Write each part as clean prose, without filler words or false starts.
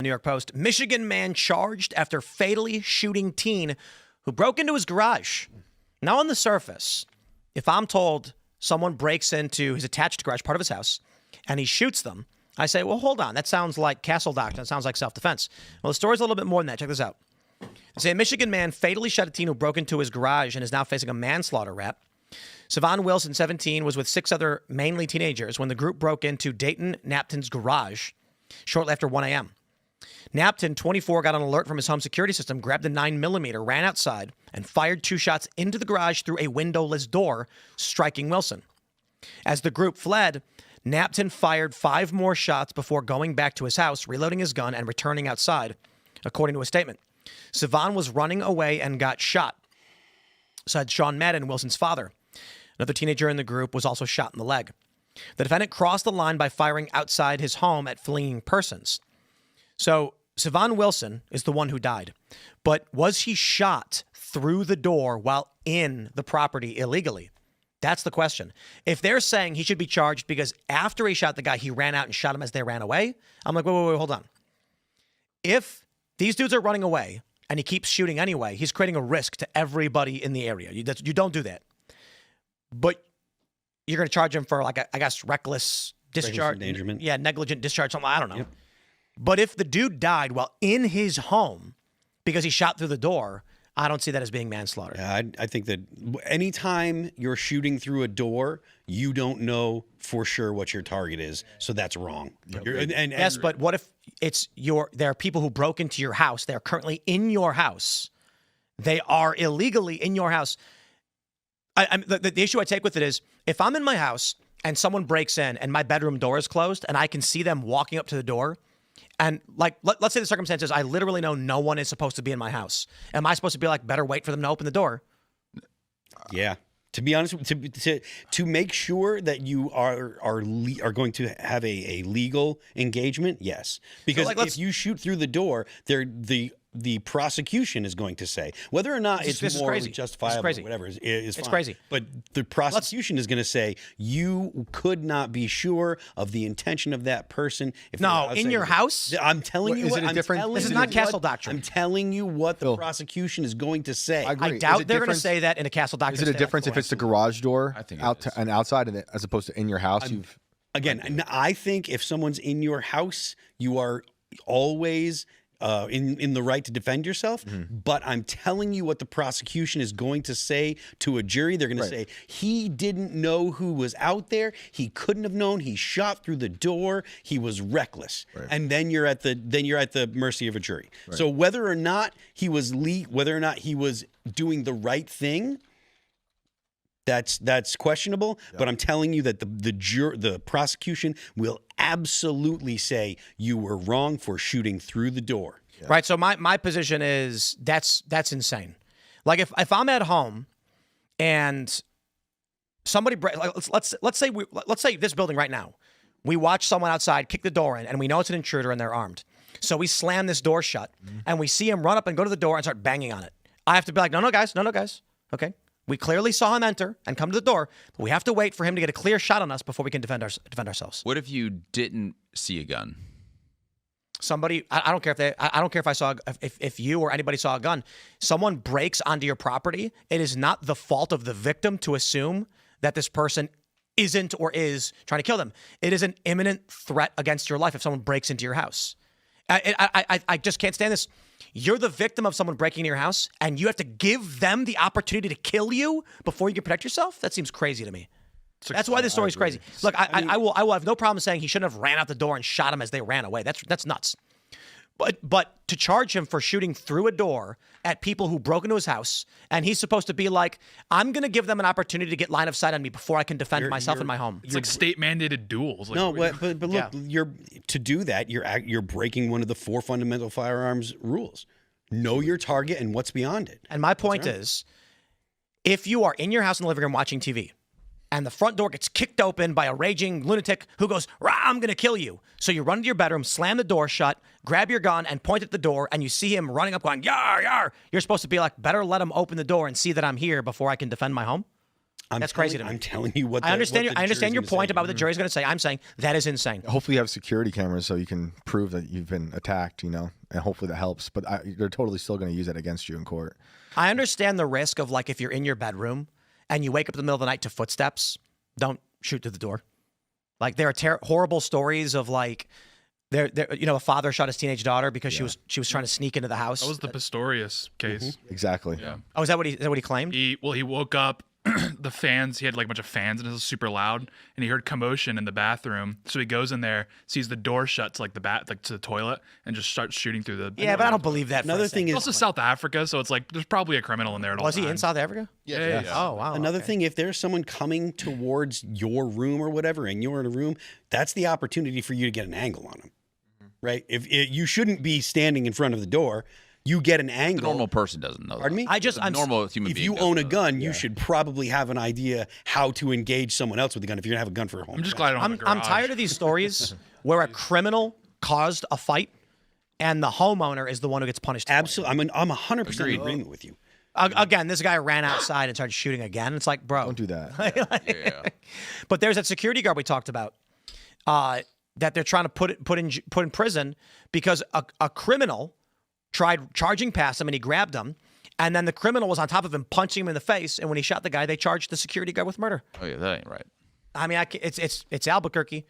New York Post, Michigan man charged after fatally shooting teen who broke into his garage. Now, on the surface, if I'm told someone breaks into his attached garage, part of his house, and he shoots them, I say, well, hold on. That sounds like castle doctrine. That sounds like self-defense. Well, the story's a little bit more than that. Check this out. They say a Michigan man fatally shot a teen who broke into his garage and is now facing a manslaughter rap. Savon Wilson, 17, was with 6 other mainly teenagers when the group broke into Dayton Knapton's garage shortly after 1 a.m. Knapton, 24, got an alert from his home security system, grabbed a 9mm, ran outside, and fired 2 shots into the garage through a windowless door, striking Wilson. As the group fled, Knapton fired 5 more shots before going back to his house, reloading his gun, and returning outside, according to a statement. Savon was running away and got shot, said Sean Madden, Wilson's father. Another teenager in the group was also shot in the leg. The defendant crossed the line by firing outside his home at fleeing persons. So Savon Wilson is the one who died. But was he shot through the door while in the property illegally? That's the question. If they're saying he should be charged because after he shot the guy, he ran out and shot him as they ran away, I'm like, wait, hold on. If these dudes are running away and he keeps shooting anyway, he's creating a risk to everybody in the area. You don't do that. But you're going to charge him for, like, I guess, reckless discharge. Reckless endangerment. Yeah, negligent discharge, something. I don't know. Yep. But if the dude died while in his home because he shot through the door, I don't see that as being manslaughter. Yeah, I think that anytime you're shooting through a door, you don't know for sure what your target is, so that's wrong. Yes, but what if there are people who broke into your house, they're currently in your house, they are illegally in your house. The issue I take with it is, if I'm in my house and someone breaks in and my bedroom door is closed and I can see them walking up to the door, and like, let's say the circumstances, I literally know no one is supposed to be in my house. Am I supposed to be like, better wait for them to open the door? Yeah. To be honest, to make sure that you are going to have a legal engagement, yes. Because so if you shoot through the door, the prosecution is going to say whether or not it's morally justifiable or whatever is fine. It's crazy. But the prosecution is going to say you could not be sure of the intention of that person. If in your house? I'm telling you what. This is not castle doctrine. I'm telling you what the prosecution is going to say. I doubt they're going to say that in a castle doctrine. Is it a difference if it's the garage door and outside of it as opposed to in your house? Again, I think if someone's in your house, you are always in the right to defend yourself. But I'm telling you what the prosecution is going to say to a jury. They're going to say he didn't know who was out there. He couldn't have known. He shot through the door. He was reckless. And then you're at the mercy of a jury. So whether or not he was doing the right thing, that's questionable. But I'm telling you that the prosecution will absolutely say you were wrong for shooting through the door. Yeah. Right. So my position is that's insane. Like if I'm at home and somebody let's say this building right now, we watch someone outside kick the door in and we know it's an intruder and they're armed. So we slam this door shut and we see him run up and go to the door and start banging on it. I have to be like, no, guys. Okay. We clearly saw him enter and come to the door, but we have to wait for him to get a clear shot on us before we can defend ourselves. What if you didn't see a gun? Somebody, I don't care if you or anybody saw a gun. Someone breaks onto your property. It is not the fault of the victim to assume that this person isn't or is trying to kill them. It is an imminent threat against your life if someone breaks into your house. I just can't stand this. You're the victim of someone breaking into your house, and you have to give them the opportunity to kill you before you can protect yourself? That seems crazy to me. That's why this story's crazy. Look, I will have no problem saying he shouldn't have ran out the door and shot him as they ran away. That's nuts. But to charge him for shooting through a door at people who broke into his house, and he's supposed to be like, I'm going to give them an opportunity to get line of sight on me before I can defend myself in my home. It's like state-mandated duels. But look, to do that, you're breaking one of the 4 fundamental firearms rules. Know your target and what's beyond it. And my point is, if you are in your house in the living room watching TV, and the front door gets kicked open by a raging lunatic who goes, "Rah, I'm going to kill you." So you run into your bedroom, slam the door shut, grab your gun, and point at the door, and you see him running up going, "Yar, yar." You're supposed to be like, better let him open the door and see that I'm here before I can defend my home? That's crazy to me. I'm telling you what. I understand. what the I understand jury's your gonna point say. about what the jury's going to say. I'm saying that is insane. Hopefully you have security cameras so you can prove that you've been attacked, and hopefully that helps. But they're totally still going to use that against you in court. I understand the risk of, like, if you're in your bedroom and you wake up in the middle of the night to footsteps, don't shoot through the door. Like, there are horrible stories of, like, a father shot his teenage daughter because she was trying to sneak into the house. That was the Pistorius case. Exactly. Yeah. Oh, is that what he claimed? He woke up. The fans, he had like a bunch of fans and it was super loud, and he heard commotion in the bathroom. So he goes in there, sees the door shut to to the toilet, and just starts shooting through the. Yeah, but I don't believe that. Another thing It's is also South Africa, so it's like there's probably a criminal in there at all Was he in times. South Africa? Yeah. Oh, wow. another okay. thing. If there's someone coming towards your room or whatever, and you're in a room, that's the opportunity for you to get an angle on them, right? If you shouldn't be standing in front of the door, you get an angle. The normal person doesn't know. Pardon me? The normal human If being. you own a gun, you should probably have an idea how to engage someone else with a gun if you're gonna have a gun for home. I'm just glad I don't have a I'm garage. tired of these stories where a criminal caused a fight and the homeowner is the one who gets punished. for it. Absolutely, I'm 100% in agreement with you. Again, this guy ran outside and started shooting again. It's like, bro, Don't do that. Yeah. But there's that security guard we talked about that they're trying to put in prison because a criminal tried charging past him and he grabbed him, and then the criminal was on top of him punching him in the face, and when he shot the guy, they charged the security guard with murder. Oh yeah, that ain't right. I mean, it's Albuquerque.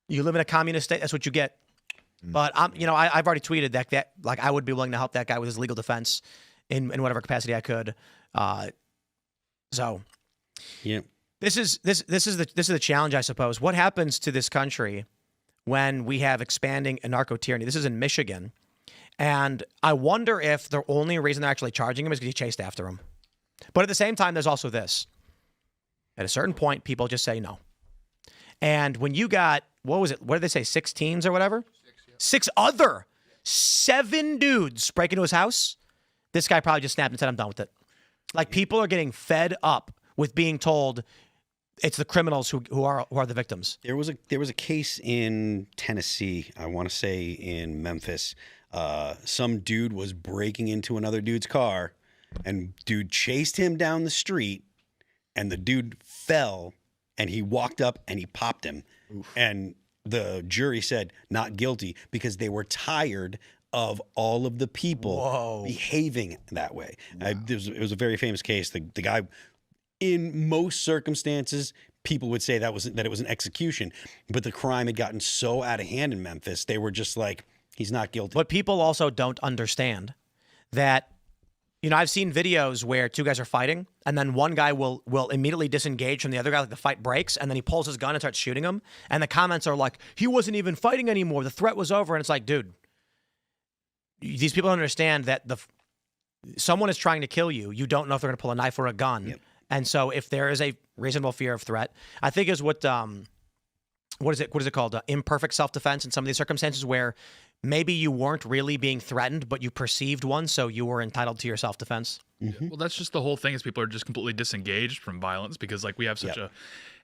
You live in a communist state. That's what you get. But I've already tweeted that like I would be willing to help that guy with his legal defense in whatever capacity I could. So Yeah. this is the challenge, I suppose. What happens to this country when we have expanding narco tyranny? This is in Michigan, and I wonder if the only reason they're actually charging him is because he chased after him. But at the same time, there's also this. At a certain point, people just say no. And when you got, what was it? What did they say? 6 teens or whatever? 7 dudes break into his house. This guy probably just snapped and said, I'm done with it. Like, people are getting fed up with being told it's the criminals who are the victims. There was a case in Tennessee, I want to say in Memphis. Some dude was breaking into another dude's car, and dude chased him down the street, and the dude fell, and he walked up and he popped him. Oof. And the jury said not guilty because they were tired of all of the people behaving that way. Wow. It was a very famous case. The guy, in most circumstances, people would say that it was an execution, but the crime had gotten so out of hand in Memphis, they were just like, he's not guilty. But people also don't understand that, I've seen videos where 2 guys are fighting, and then one guy will immediately disengage from the other guy, like the fight breaks, and then he pulls his gun and starts shooting him. And the comments are like, he wasn't even fighting anymore. The threat was over. And it's like, dude, these people don't understand that someone is trying to kill you. You don't know if they're going to pull a knife or a gun. Yep. And so if there is a reasonable fear of threat, I think is what is it called? Imperfect self-defense in some of these circumstances where maybe you weren't really being threatened, but you perceived one, so you were entitled to your self-defense. Mm-hmm. Well, that's just the whole thing is people are just completely disengaged from violence because like we have such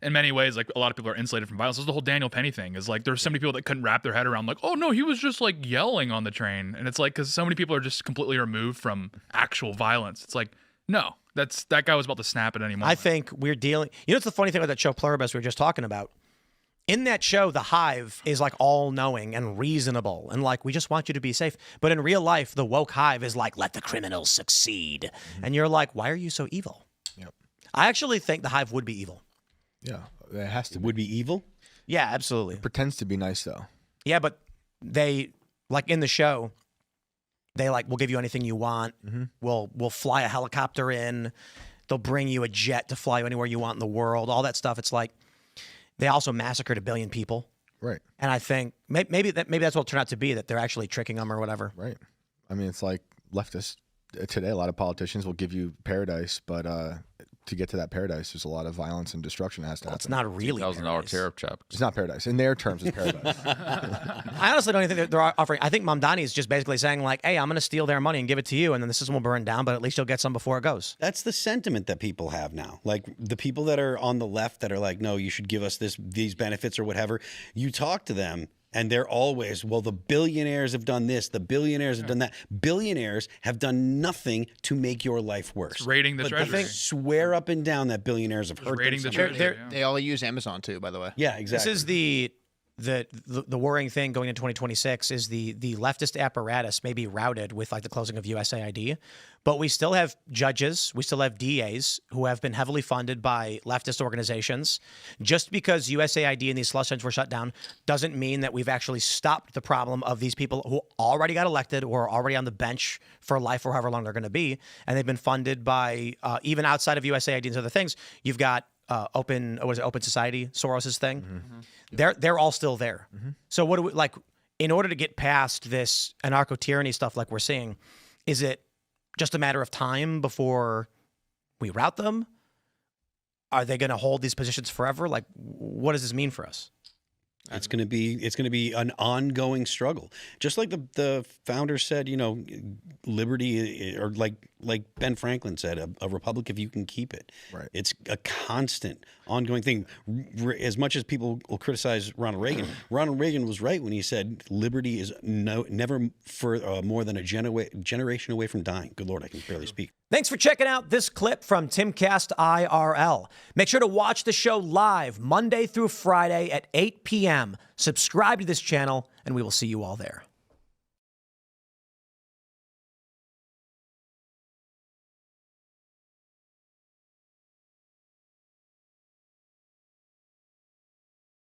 in many ways, like a lot of people are insulated from violence. This is the whole Daniel Penny thing is like there's so many people that couldn't wrap their head around like, oh no, he was just like yelling on the train. And it's like, cause so many people are just completely removed from actual violence. It's like, no, that guy was about to snap at any moment. I think we're dealing, it's the funny thing about that show Pluribus we were just talking about. In that show, the hive is like all-knowing and reasonable and like, we just want you to be safe. But in real life, the woke hive is like, let the criminals succeed. Mm-hmm. And you're like, why are you so evil? Yep. I actually think the hive would be evil. Yeah, it has to. Would be evil? Yeah, absolutely. It pretends to be nice, though. Yeah, but they, like in the show, they like, we'll give you anything you want. Mm-hmm. We'll fly a helicopter in. They'll bring you a jet to fly you anywhere you want in the world. All that stuff. It's like, they also massacred 1 billion people. Right. And I think maybe that's what it'll turn out to be, that they're actually tricking them or whatever. Right. I mean, it's like leftists today. A lot of politicians will give you paradise, but to get to that paradise, there's a lot of violence and destruction that has to happen. It's not really $1,000 tariff chop. It's not paradise. In their terms, it's paradise. I honestly don't even think they're offering. I think Mamdani is just basically saying like, hey, I'm going to steal their money and give it to you, and then the system will burn down, but at least you'll get some before it goes. That's the sentiment that people have now. Like the people that are on the left that are like, no, you should give us these benefits or whatever. You talk to them And they're always, well, the billionaires have done this, the billionaires have done that. Billionaires have done nothing to make your life worse. It's raiding the But treasury. they swear up and down that billionaires have hurt raiding the themselves. treasury. Yeah. They all use Amazon too, by the way. Yeah, exactly. This is the worrying thing going into 2026 is the leftist apparatus may be routed with like the closing of USAID, but we still have judges, we still have DAs who have been heavily funded by leftist organizations. Just because USAID and these slush funds were shut down doesn't mean that we've actually stopped the problem of these people who already got elected or are already on the bench for life or however long they're going to be, and they've been funded by even outside of USAID and other things. You've got Open Society, Soros's thing. They're all still there. So what do we like in order to get past this anarcho tyranny stuff like we're seeing? Is it just a matter of time before we rout them? Are they going to hold these positions forever? Like, what does this mean for us? It's going to be an ongoing struggle. Just like the founder said, liberty, or like Ben Franklin said, a republic if you can keep it. Right. It's a constant, ongoing thing. As much as people will criticize Ronald Reagan was right when he said liberty is never for more than a generation away from dying. Good Lord, I can barely speak. Thanks for checking out this clip from Timcast IRL. Make sure to watch the show live Monday through Friday at 8 p.m. Subscribe to this channel, and we will see you all there.